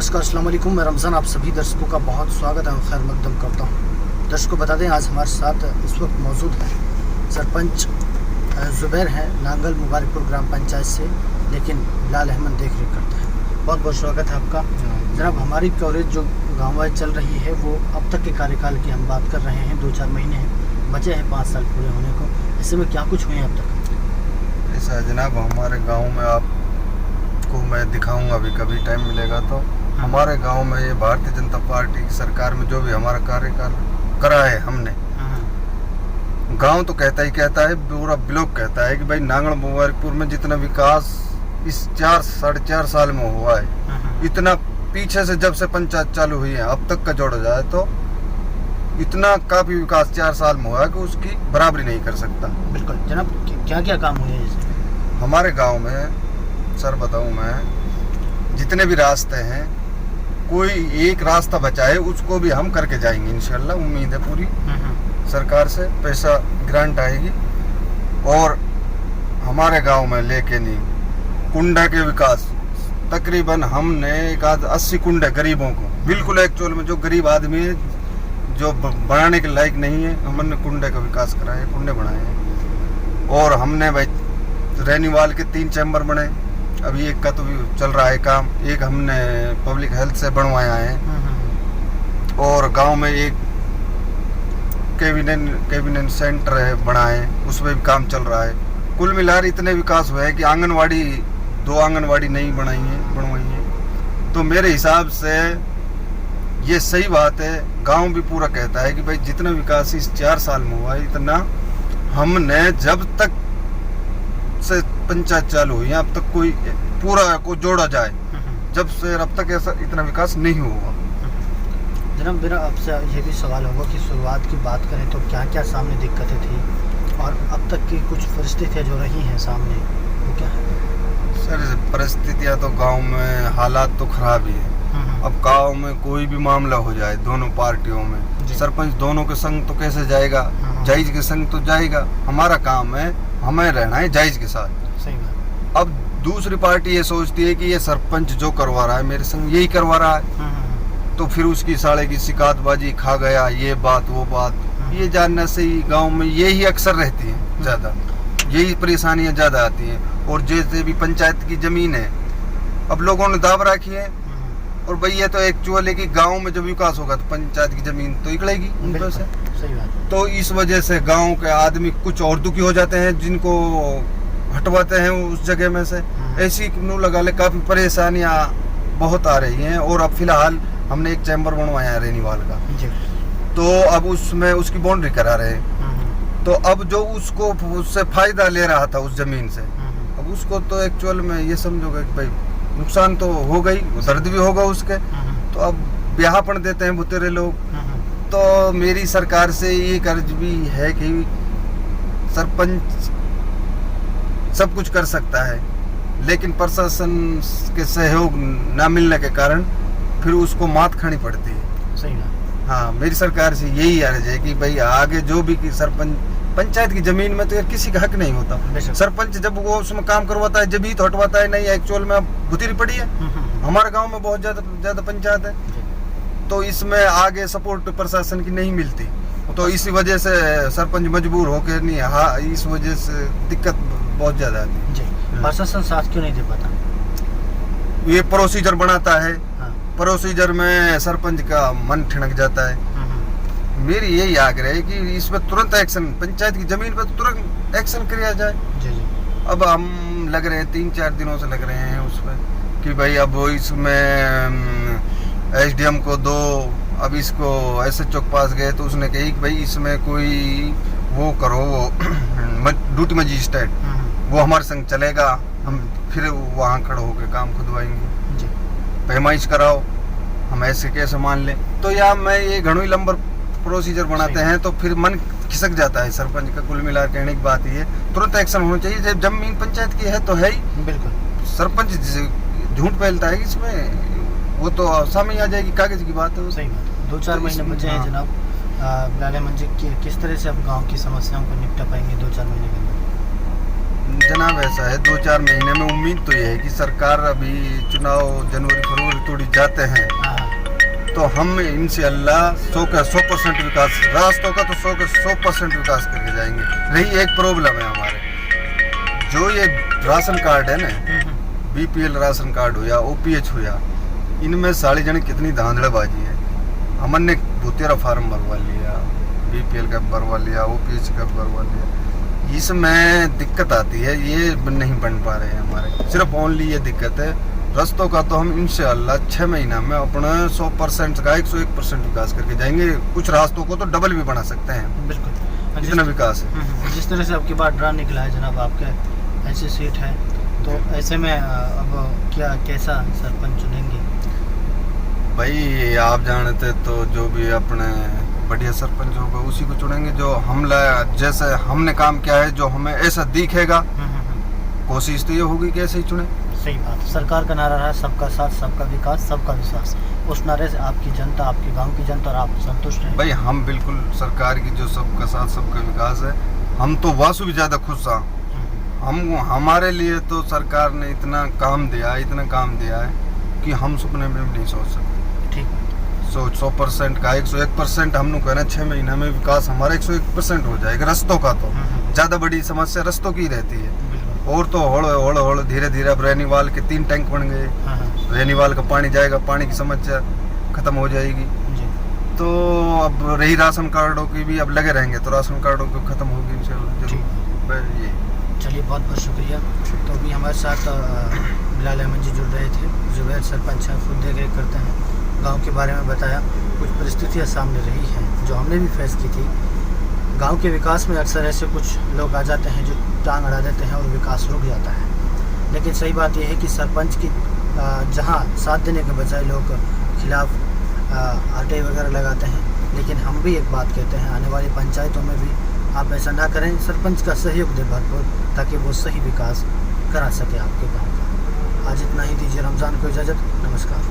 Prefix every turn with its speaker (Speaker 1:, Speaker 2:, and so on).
Speaker 1: नमस्कार, अस्सलाम वालेकुम। मैं रमज़ान आप सभी दर्शकों का बहुत स्वागत है और खैर मकदम करता हूँ। दर्शकों बता दें, आज हमारे साथ इस वक्त मौजूद है सरपंच ज़ुबैर हैं, नांगल मुबारकपुर ग्राम पंचायत से, लेकिन बिलाल अहमद देख रेख करता है। बहुत बहुत स्वागत है आपका। जनाब, हमारी कवरेज जो गाँव वाइज चल रही है वो अब तक के कार्यकाल की हम बात कर रहे हैं। 2-4 महीने हैं, बचे हैं 5 साल पूरे होने को। ऐसे में क्या कुछ हुए हैं अब तक?
Speaker 2: ऐसा है जनाब, हमारे गांव में आपको मैं दिखाऊंगा अभी, कभी टाइम मिलेगा तो। हमारे गांव में ये भारतीय जनता पार्टी की सरकार में जो भी हमारा कार्यकाल करा है हमने, गांव तो कहता है, पूरा ब्लॉक कहता है कि भाई नांगल मुबारकपुर में जितना विकास इस 4-4.5 साल में हुआ है, इतना पीछे से जब से पंचायत चालू हुई है अब तक का जोड़ा जाए तो इतना काफी विकास 4 साल में हुआ है कि उसकी बराबरी नहीं कर सकता।
Speaker 1: बिल्कुल जनाब, क्या क्या काम हुए हैं
Speaker 2: हमारे गांव में? सर बताऊं मैं, जितने भी रास्ते हैं, कोई एक रास्ता बचा है उसको भी हम करके जाएंगे इंशाल्लाह। उम्मीद है पूरी सरकार से पैसा ग्रांट आएगी। और हमारे गांव में लेके नहीं कुंडा के विकास, तकरीबन हमने 80 कुंडे गरीबों को, बिल्कुल एक्चुअल में जो गरीब आदमी है जो बनाने के लायक नहीं है, हमने कुंडे का विकास कराया, कुंडे बनाए हैं। और हमने भाई रेनीवाल के 3 चैम्बर बने, अभी एक का तो चल रहा है काम, एक हमने पब्लिक हेल्थ से बनवाया है। और गांव में एक कैबिनेट सेंटर है बनाए, उसमें भी काम चल रहा है। कुल मिलाकर इतने विकास हुए हैं कि आंगनवाड़ी 2 आंगनवाड़ी नहीं बनवाई है। तो मेरे हिसाब से ये सही बात है। गांव भी पूरा कहता है कि भाई जितना विकास इस 4 साल में हुआ है, इतना हमने जब तक से पंचायत चालू हुई है अब तक कोई पूरा को जोड़ा जाए, जब से अब तक ऐसा इतना विकास नहीं हुआ।
Speaker 1: जनाब, मेरा आपसे ये भी सवाल होगा कि शुरुआत की बात करें तो क्या क्या सामने दिक्कतें थी और अब तक की कुछ परिस्थितियाँ जो रही हैं सामने, वो क्या है?
Speaker 2: सर, परिस्थितियाँ तो गांव में हालात तो खराब ही है। अब गांव में कोई भी मामला हो जाए दोनों पार्टियों में, सरपंच दोनों के संग तो कैसे जाएगा, जायज के संग तो जाएगा। हमारा काम है, हमें रहना है जायज के साथ।
Speaker 1: सही बात।
Speaker 2: अब दूसरी पार्टी ये सोचती है कि ये सरपंच जो करवा रहा है मेरे संग यही करवा रहा है, तो फिर उसकी साले की शिकायतबाजी खा गया, ये बात वो बात, ये जानने से ही गांव में यही अक्सर रहती है, ज्यादा यही परेशानियां ज्यादा आती हैं। और जैसे भी पंचायत की जमीन है, अब लोगों ने दाब रखी है, और भाई ये तो एक्चुअल है कि गांव में जब विकास होगा तो पंचायत की जमीन तो निकलेगी उनको से।
Speaker 1: सही बात।
Speaker 2: तो इस वजह से गांव के आदमी कुछ और दुखी हो जाते हैं, जिनको हटवाते हैं उस जगह में से। ऐसी नू लगा ले काफी परेशानियां बहुत आ रही हैं। और अब फिलहाल हमने एक चैम्बर बनवाया है रेनीवाल का, तो अब उसमें उसकी बाउंड्री करा रहे हैं। तो अब जो उसको उससे फायदा ले रहा था उस जमीन से, अब उसको तो एक्चुअल में ये समझोगे कि भाई नुकसान तो हो गई, दर्द भी होगा उसके, तो अब ब्याहपन देते हैं बुतेरे लोग। तो मेरी सरकार से ये कर्ज भी है कि सरपंच सब कुछ कर सकता है, लेकिन प्रशासन के सहयोग न मिलने के कारण फिर उसको मात खानी पड़ती है।
Speaker 1: सही बात।
Speaker 2: हाँ, मेरी सरकार से यही अर्ज है कि भाई आगे जो भी कि सरपंच पंचायत की जमीन में तो यार किसी का हक नहीं होता। सरपंच जब वो उसमें काम करवाता है जब ही तो हटवाता है, नहीं एक्चुअल में अब भुतीरी पड़ी है। हमारे गांव में बहुत ज्यादा पंचायत है, तो इसमें आगे सपोर्ट प्रशासन की नहीं मिलती, तो इसी वजह से सरपंच मजबूर होकर नहीं, हाँ, इस वजह से दिक्कत बहुत ज्यादा आती है।
Speaker 1: प्रशासन साथ क्यों नहीं दे पाता?
Speaker 2: ये प्रोसीजर बनाता है, प्रोसीजर में सरपंच का मन ठिनक जाता है। मेरी यही आग्रह है कि इसमें तुरंत एक्शन, पंचायत की जमीन पर तुरंत एक्शन किया जाए। अब हम लग रहे हैं 3-4 दिनों से लग रहे हैं उस पर कि भाई अब इसमें एसडीएम को दो, अब इसको एसएचओ के पास गए तो उसने कही कि भाई इसमें कोई वो करो, वो ड्यूटी मजिस्ट्रेट, वो हमारे संग चलेगा, हम फिर वहाँ खड़े होकर काम खुदवाएंगे, पैमाइश कराओ, हम ऐसे कैसे मान लें। तो या मैं ये घणों ही लंबर प्रोसीजर बनाते हैं तो फिर मन खिसक जाता है सरपंच का। कुल मिला कहने की बात ये है, तुरंत एक्शन होना चाहिए। जब जमीन पंचायत की है तो है ही, बिल्कुल सरपंच झूठ फैलता है इसमें, वो तो सामने आ जाएगी, कागज की बात है।
Speaker 1: सही बात। 2-4 महीने बचे हैं जनाब। बिलाल अहमद जी, किस तरह से आप गांव की समस्याओं को निपटा पाएंगे 2-4 महीने के अंदर?
Speaker 2: जनाब ऐसा है 2-4 महीने में उम्मीद तो ये है कि सरकार अभी चुनाव जनवरी फरवरी थोड़ी जाते हैं तो हम इंशाअल्लाह 100% विकास रास्तों का तो 100% विकास करके जाएंगे। रही एक प्रॉब्लम है हमारे, जो ये राशन कार्ड है ना, बीपीएल राशन कार्ड हो या ओपीएच हो या, इनमें साले जने कितनी धांधड़ेबाजी है। हमन ने भूतेरा फार्म भरवा लिया, बीपीएल का भरवा लिया, ओपीएच का भरवा लिया, इसमें दिक्कत आती है, ये नहीं बन पा रहे हैं हमारे। सिर्फ ओनली ये दिक्कत है। रास्तों का तो हम इंशाअल्लाह 6 महीना में अपना 100% का 101% विकास करके जाएंगे। कुछ रास्तों को तो डबल भी बना सकते हैं,
Speaker 1: बिल्कुल
Speaker 2: इतना विकास है।
Speaker 1: जिस तरह से आपकी बात ड्रा निकला है जनाब, आपके ऐसी सीट है, तो ऐसे में अब कैसा सरपंच चुनेंगे?
Speaker 2: भाई आप जानते तो जो भी अपने बढ़िया सरपंच होगा उसी को चुनेंगे, जो हमला जैसे हमने काम किया है, जो हमें ऐसा दिखेगा। कोशिश तो ये होगी कि ऐसे ही चुने।
Speaker 1: सही बात। सरकार का नारा है सबका साथ, सबका विकास, सबका विश्वास। उस नारे से आपकी जनता, आपके गांव की जनता और आप संतुष्ट हैं?
Speaker 2: भाई हम बिल्कुल सरकार की जो सबका साथ सबका विकास है, हम तो वासु भी ज्यादा खुश हैं। हमारे लिए तो सरकार ने इतना काम दिया है कि हम सपने में भी नहीं सोच सकते।
Speaker 1: ठीक।
Speaker 2: 100% का 101% हम लोग कहना 6 महीना में विकास हमारा 101% हो जाएगा। रास्तों का तो ज्यादा बड़ी समस्या रास्तों की रहती है, और तो होड़ धीरे धीरे अब रेनीवाल के 3 टैंक बन गए, रेनीवाल का पानी जाएगा, पानी की समस्या खत्म हो जाएगी। तो अब रही राशन कार्डों की भी, अब लगे रहेंगे तो राशन कार्डों की खत्म होगी इंशाल्लाह जरूर। ये
Speaker 1: चलिए, बहुत बहुत शुक्रिया। तो अभी हमारे साथ बिलाल अहमद जी जुड़ रहे थे, जुबैर सरपंच हैं, खुद देख रेख करते हैं, गांव के बारे में बताया। कुछ परिस्थितियां सामने रही हैं जो हमने भी फेस की थी। गांव के विकास में अक्सर ऐसे कुछ लोग आ जाते हैं जो टांग अड़ा देते हैं और विकास रुक जाता है। लेकिन सही बात यह है कि सरपंच की जहां साथ देने के बजाय लोग खिलाफ आटे वगैरह लगाते हैं। लेकिन हम भी एक बात कहते हैं, आने वाली पंचायतों में भी आप ऐसा ना करें, सरपंच का सहयोग दें भरपूर, ताकि वो सही विकास करा सके आपके गाँव का। आज इतना ही, दीजिए रमज़ान को इजाज़त। नमस्कार।